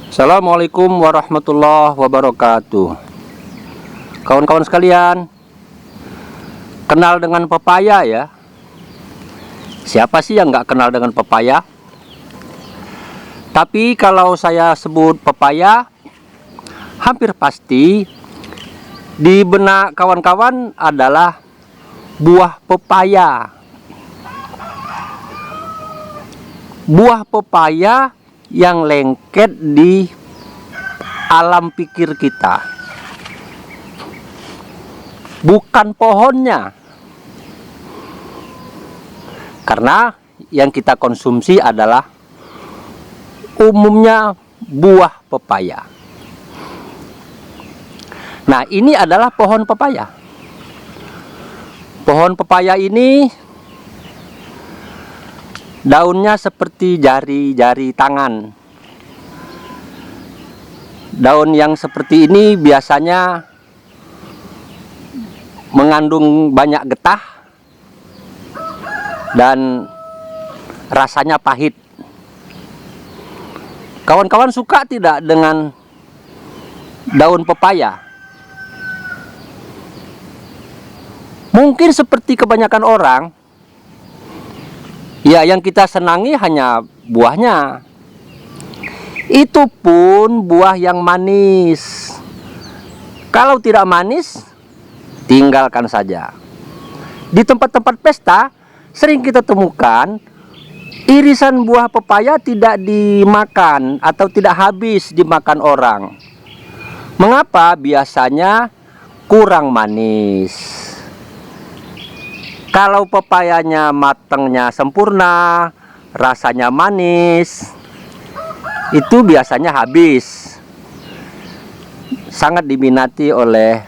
Assalamualaikum warahmatullahi wabarakatuh. Kawan-kawan sekalian, kenal dengan pepaya ya? Siapa sih yang nggak kenal dengan pepaya? Tapi kalau saya sebut pepaya, hampir pasti di benak kawan-kawan adalah buah pepaya. Buah pepaya yang lengket di alam pikir kita, bukan pohonnya. Karena yang kita konsumsi adalah umumnya buah pepaya. Nah, ini adalah pohon pepaya. Pohon pepaya ini daunnya seperti jari-jari tangan. Daun yang seperti ini biasanya mengandung banyak getah dan rasanya pahit. Kawan-kawan suka tidak dengan daun pepaya? Mungkin seperti kebanyakan orang, ya, yang kita senangi hanya buahnya. Itu pun buah yang manis. Kalau tidak manis, tinggalkan saja. Di tempat-tempat pesta sering kita temukan irisan buah pepaya tidak dimakan atau tidak habis dimakan orang. Mengapa? Biasanya kurang manis. Kalau pepayanya matangnya sempurna, rasanya manis, itu biasanya habis. Sangat diminati oleh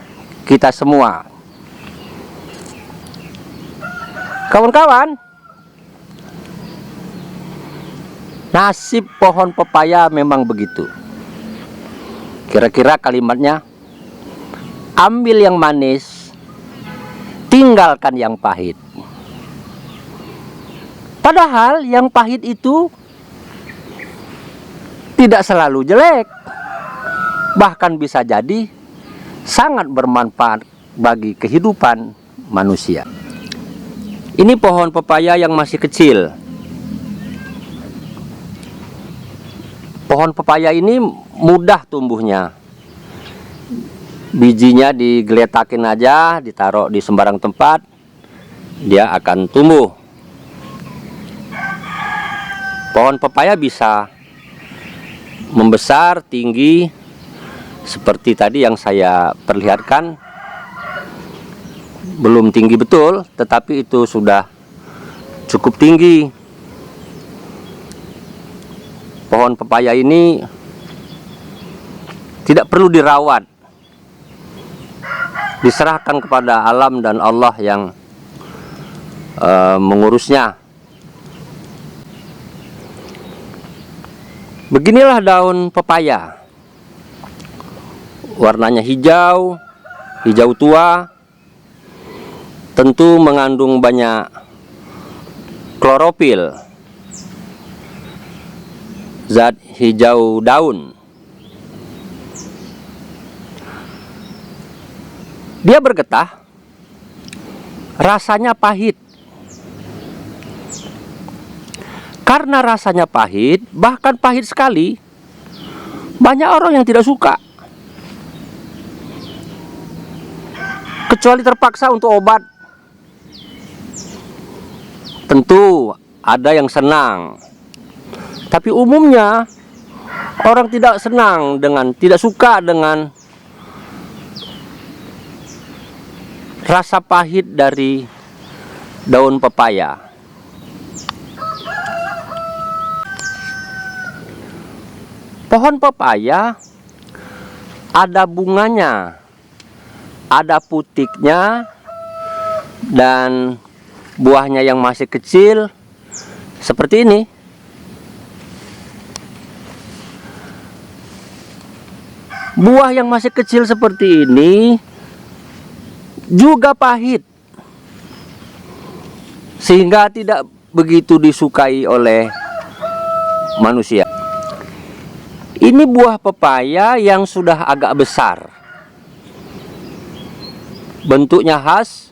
kita semua. Kawan-kawan, nasib pohon pepaya memang begitu. Kira-kira kalimatnya, ambil yang manis, tinggalkan yang pahit. Padahal yang pahit itu tidak selalu jelek, bahkan bisa jadi sangat bermanfaat bagi kehidupan manusia. Ini pohon pepaya yang masih kecil. Pohon pepaya ini mudah tumbuhnya. Bijinya digeletakin aja, ditaruh di sembarang tempat, dia akan tumbuh. Pohon pepaya bisa membesar tinggi seperti tadi yang saya perlihatkan. Belum tinggi betul, tetapi itu sudah cukup tinggi. Pohon pepaya ini tidak perlu dirawat, diserahkan kepada alam dan Allah yang mengurusnya. Beginilah daun pepaya. Warnanya hijau, hijau tua. Tentu mengandung banyak klorofil, zat hijau daun. Dia bergetah, rasanya pahit. Karena rasanya pahit, bahkan pahit sekali, banyak orang yang tidak suka. Kecuali terpaksa untuk obat. Tentu ada yang senang. Tapi umumnya orang tidak senang dengan, tidak suka dengan rasa pahit dari daun pepaya. Pohon pepaya ada bunganya, ada putiknya, dan buahnya yang masih kecil seperti ini. Buah yang masih kecil seperti ini juga pahit, sehingga tidak begitu disukai oleh manusia. Ini buah pepaya yang sudah agak besar. Bentuknya khas,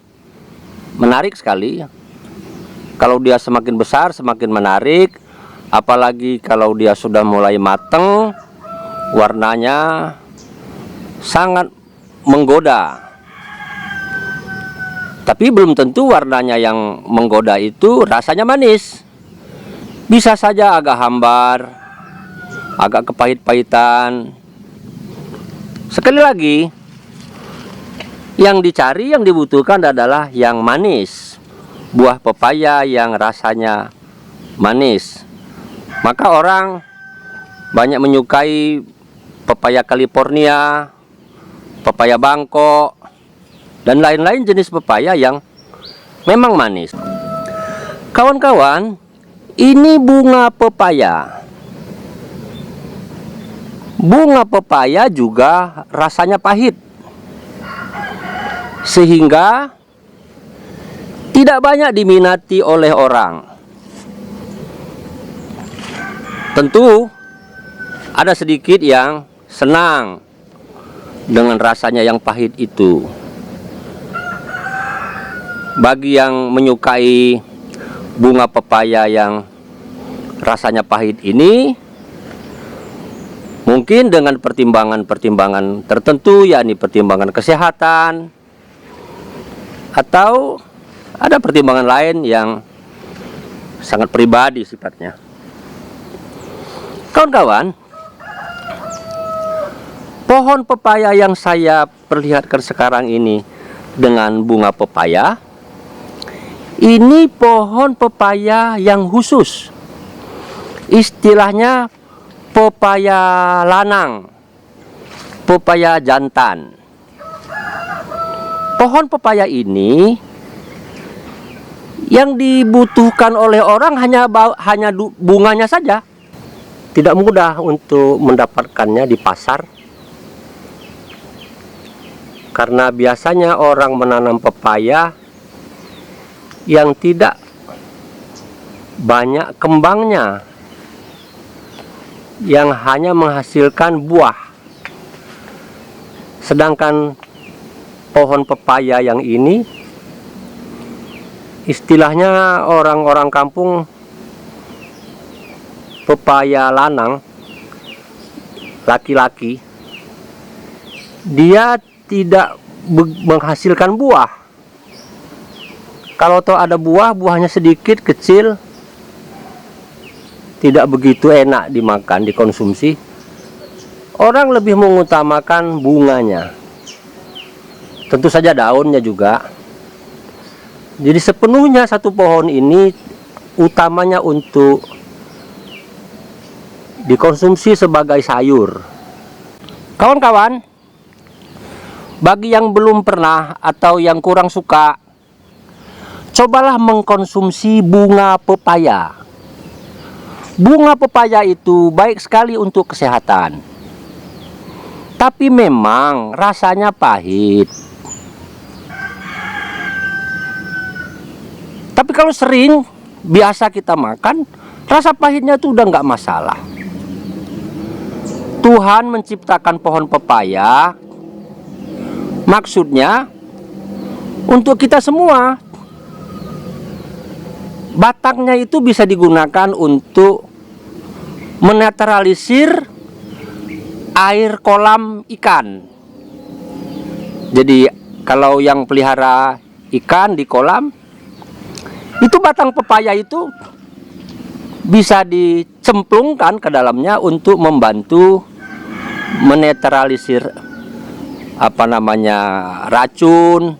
menarik sekali. Kalau dia semakin besar, semakin menarik. Apalagi kalau dia sudah mulai matang, warnanya sangat menggoda. Tapi belum tentu warnanya yang menggoda itu rasanya manis. Bisa saja agak hambar, agak kepahit-pahitan. Sekali lagi, yang dicari, yang dibutuhkan adalah yang manis. Buah pepaya yang rasanya manis. Maka orang banyak menyukai pepaya California, pepaya Bangkok, dan lain-lain jenis pepaya yang memang manis. Kawan-kawan, ini bunga pepaya. Bunga pepaya juga rasanya pahit, sehingga tidak banyak diminati oleh orang. Tentu ada sedikit yang senang dengan rasanya yang pahit itu. Bagi yang menyukai bunga pepaya yang rasanya pahit ini, mungkin dengan pertimbangan-pertimbangan tertentu, yakni pertimbangan kesehatan, atau ada pertimbangan lain yang sangat pribadi sifatnya. Kawan-kawan, pohon pepaya yang saya perlihatkan sekarang ini dengan bunga pepaya, ini pohon pepaya yang khusus. Istilahnya pepaya lanang, pepaya jantan. Pohon pepaya ini yang dibutuhkan oleh orang hanya bunganya saja. Tidak mudah untuk mendapatkannya di pasar, karena biasanya orang menanam pepaya yang tidak banyak kembangnya, yang hanya menghasilkan buah. Sedangkan pohon pepaya yang ini, istilahnya orang-orang kampung, pepaya lanang, laki-laki, dia tidak menghasilkan buah. Kalau toh ada buah, buahnya sedikit, kecil, tidak begitu enak dimakan, dikonsumsi. Orang lebih mengutamakan bunganya. Tentu saja daunnya juga. Jadi sepenuhnya satu pohon ini utamanya untuk dikonsumsi sebagai sayur. Kawan-kawan, bagi yang belum pernah atau yang kurang suka, cobalah mengkonsumsi bunga pepaya. Bunga pepaya itu baik sekali untuk kesehatan. Tapi memang rasanya pahit. Tapi kalau sering biasa kita makan, rasa pahitnya itu udah nggak masalah. Tuhan menciptakan pohon pepaya, maksudnya untuk kita semua. Batangnya itu bisa digunakan untuk menetralisir air kolam ikan. Jadi kalau yang pelihara ikan di kolam, itu batang pepaya itu bisa dicemplungkan ke dalamnya untuk membantu menetralisir racun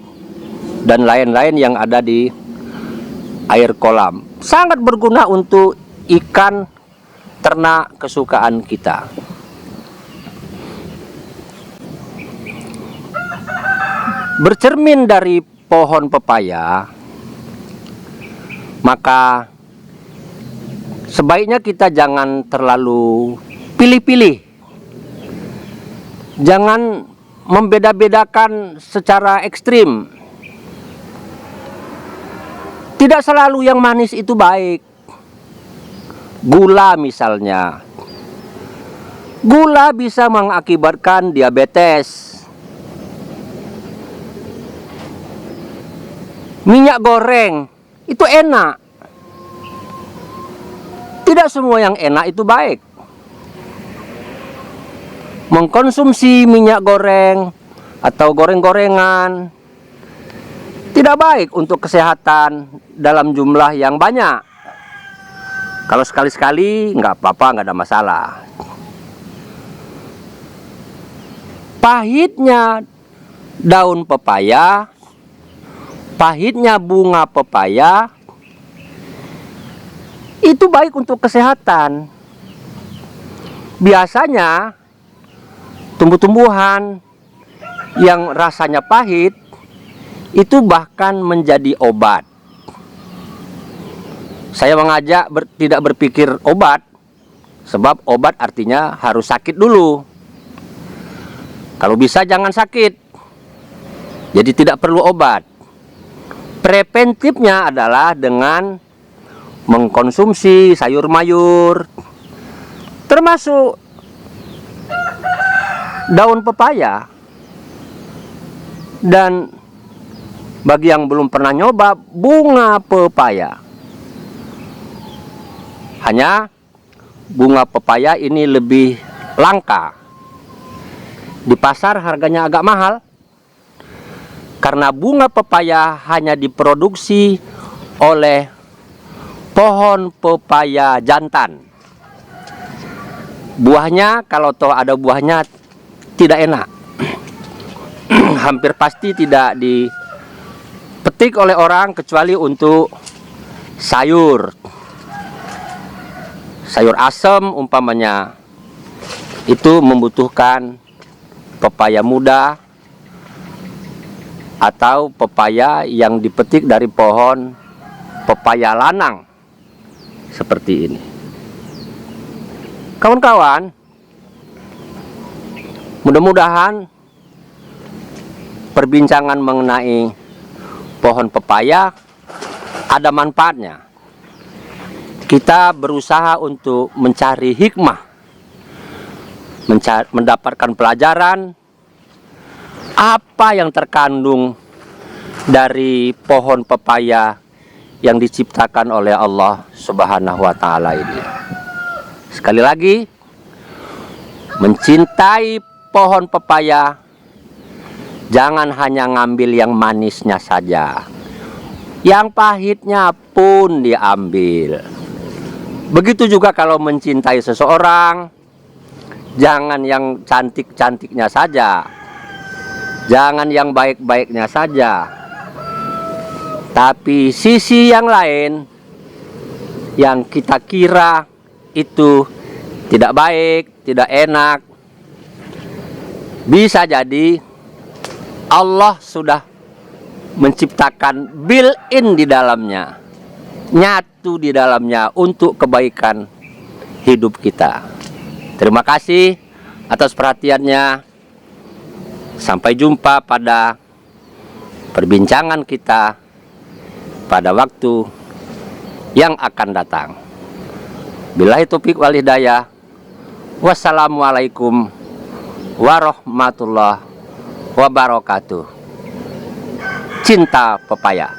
dan lain-lain yang ada di air kolam. Sangat berguna untuk ikan ternak kesukaan kita. Bercermin dari pohon pepaya, maka sebaiknya kita jangan terlalu pilih-pilih. Jangan membeda-bedakan secara ekstrim. Tidak selalu yang manis itu baik. Gula misalnya, Gula bisa mengakibatkan diabetes. Minyak goreng itu enak. Tidak semua yang enak itu baik. Mengkonsumsi minyak goreng atau goreng-gorengan tidak baik untuk kesehatan dalam jumlah yang banyak. Kalau sekali-sekali nggak apa-apa, nggak ada masalah. Pahitnya daun pepaya, pahitnya bunga pepaya itu baik untuk kesehatan. Biasanya tumbuh-tumbuhan yang rasanya pahit itu bahkan menjadi obat. Saya mengajak tidak berpikir obat, sebab obat artinya harus sakit dulu. Kalau bisa jangan sakit, jadi tidak perlu obat. Preventifnya adalah dengan mengkonsumsi sayur mayur, termasuk daun pepaya. Dan bagi yang belum pernah nyoba bunga pepaya, hanya bunga pepaya ini lebih langka. Di pasar harganya agak mahal, karena bunga pepaya hanya diproduksi oleh pohon pepaya jantan. Buahnya, kalau toh ada buahnya, tidak enak. Hampir pasti tidak dipetik oleh orang kecuali untuk sayur. Sayur asem umpamanya, itu membutuhkan pepaya muda atau pepaya yang dipetik dari pohon pepaya lanang seperti ini. Kawan-kawan, mudah-mudahan perbincangan mengenai pohon pepaya ada manfaatnya. Kita berusaha untuk mencari hikmah, mendapatkan pelajaran apa yang terkandung dari pohon pepaya yang diciptakan oleh Allah Subhanahu wa Ta'ala ini. Sekali lagi, mencintai pohon pepaya, jangan hanya ngambil yang manisnya saja, yang pahitnya pun diambil. Begitu juga kalau mencintai seseorang, jangan yang cantik-cantiknya saja, jangan yang baik-baiknya saja, tapi sisi yang lain yang kita kira itu tidak baik, tidak enak, bisa jadi Allah sudah menciptakan built-in di dalamnya, nyatu di dalamnya untuk kebaikan hidup kita. Terima kasih atas perhatiannya. Sampai jumpa pada perbincangan kita pada waktu yang akan datang. Billahi taufiq wal hidayah. Wassalamualaikum warahmatullahi wabarakatuh. Cinta pepaya.